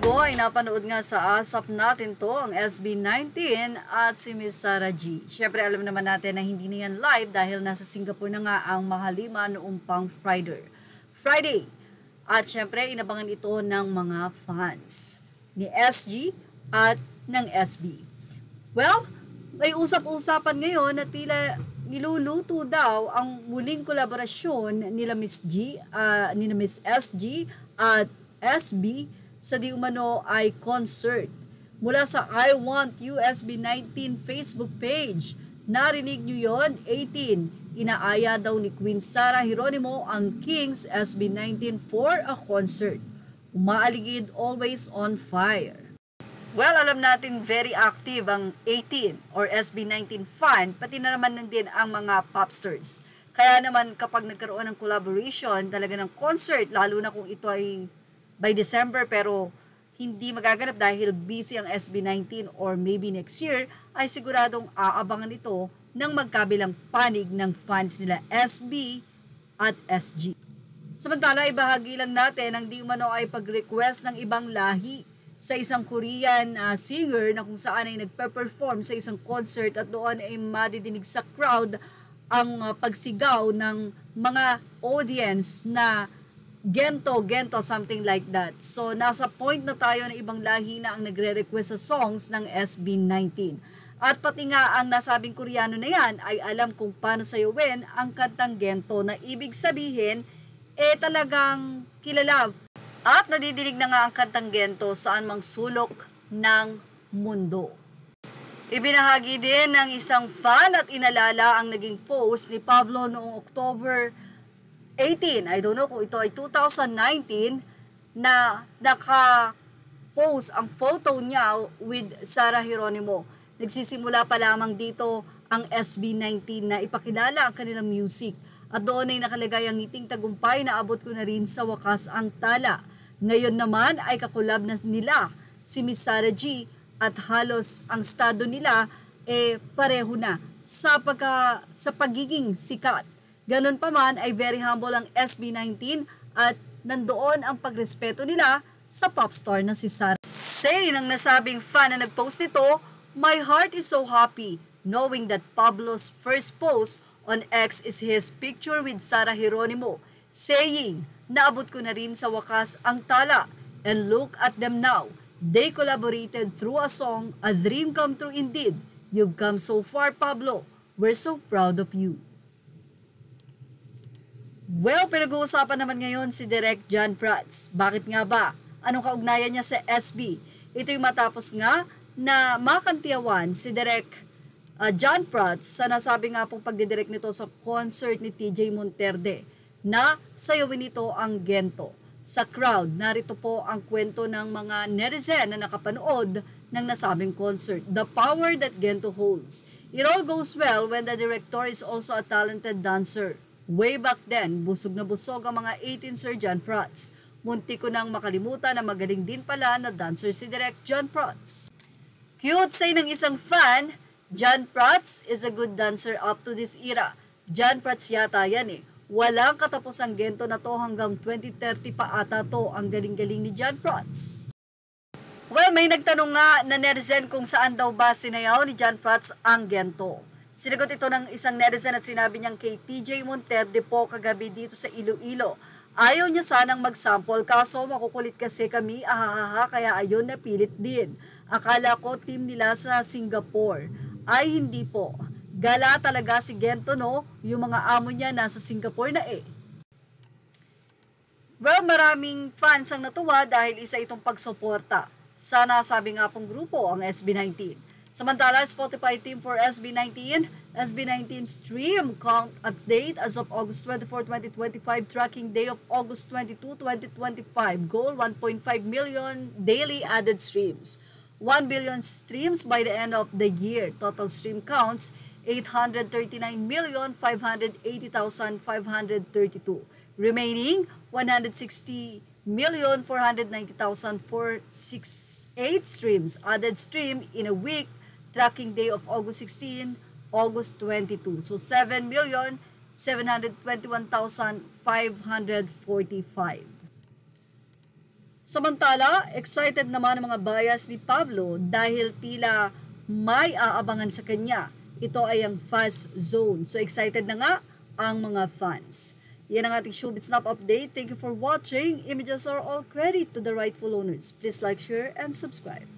linggo ay napanood nga sa ASAP natin to ang SB19 at si Miss Sarah G. Siyempre alam naman natin na hindi na yan live dahil nasa Singapore na nga ang Mahalima noong pang Friday. At siyempre inabangan ito ng mga fans ni SG at ng SB. Well, may usap-usapan ngayon na tila niluluto daw ang muling kolaborasyon nila Miss SG at SB sa di umano ay concert. Mula sa I Want You SB19 Facebook page, narinig nyo yon, 18. Inaaya daw ni Queen Sarah Geronimo ang Kings SB19 for a concert. Umaaligid always on fire. Well, alam natin very active ang 18 or SB19 fan, pati na naman din ang mga popsters. Kaya naman kapag nagkaroon ng collaboration, talaga ng concert, lalo na kung ito ay by December pero hindi magaganap dahil busy ang SB19 or maybe next year, ay siguradong aabangan ito ng magkabilang panig ng fans nila SB at SG. Samantala, ibahagi lang natin ang di umano ay pag-request ng ibang lahi sa isang Korean singer na kung saan ay nagpe-perform sa isang concert at doon ay madidinig sa crowd ang pagsigaw ng mga audience na gento, something like that. So, nasa point na tayo na ibang lahi na ang nagre-request sa songs ng SB19. At pati nga ang nasabing Koreano na yan ay alam kung paano sayawin ang kantang gento na ibig sabihin, talagang kilala. At nadidinig na nga ang kantang gento saan mang sulok ng mundo. Ibinahagi din ng isang fan at inalala ang naging post ni Pablo noong October 18, I don't know kung ito ay 2019, na naka-post ang photo niya with Sarah Geronimo. Nagsisimula pa lamang dito ang SB19 na ipakilala ang kanilang music. At doon ay nakalagay ang ngiting tagumpay na abot ko na rin sa wakas ang tala. Ngayon naman ay kakulab na nila si Miss Sarah G at halos ang estado nila pareho na sa pagiging sikat. Ganun pa man ay very humble ang SB19 at nandoon ang pagrespeto nila sa popstar na si Sarah. Say ng nasabing fan na nagpost nito, "My heart is so happy knowing that Pablo's first post on X is his picture with Sarah Geronimo, saying, naabot ko na rin sa wakas ang tala, and look at them now. They collaborated through a song, a dream come true indeed. You've come so far, Pablo. We're so proud of you." Well, pinag-uusapan naman ngayon si Direk John Prats. Bakit nga ba? Anong kaugnayan niya sa SB? Ito'y matapos nga na makantiyawan si Direk John Prats sa nasabi nga pong pagdidirect nito sa concert ni TJ Monterde na sayawin nito ang gento. Sa crowd, narito po ang kwento ng mga netizen na nakapanood ng nasabing concert. The power that gento holds. It all goes well when the director is also a talented dancer. Way back then, busog na busog ang mga 18 Sir John Prats. Munti ko nang makalimutan na magaling din pala na dancer si Direk John Prats. Cute say ng isang fan, John Prats is a good dancer up to this era. John Prats yata yan Walang katapusang gento na to hanggang 2030 pa ata to ang galing-galing ni John Prats. Well, may nagtanong nga na netizen kung saan daw ba sinayaw ni John Prats ang gento. Sinagot ito ng isang netizen at sinabi niyang kay TJ Monterde po kagabi dito sa Iloilo. Ayaw niya sanang mag-sample kaso makukulit kasi kami, kaya ayun napilit din. Akala ko team nila sa Singapore. Ay hindi po. Gala talaga si Gento yung mga amo niya nasa Singapore na Well, maraming fans ang natuwa dahil isa itong pagsuporta. Sana sabi nga pong grupo ang SB19. Samantala, Spotify team for SB19 stream count update as of August 24, 2025, tracking day of August 22, 2025. Goal, 1.5 million daily added streams. 1 billion streams by the end of the year. Total stream counts, 839,580,532. Remaining, 160,490,468 streams. Added stream in a week, tracking day of August 16, August 22. So 7,721,545. Samantala, excited naman ang mga bias ni Pablo dahil tila may aabangan sa kanya. Ito ay ang Fast Zone. So excited na nga ang mga fans. Yan ang ating Showbiz Snap update. Thank you for watching. Images are all credit to the rightful owners. Please like, share, and subscribe.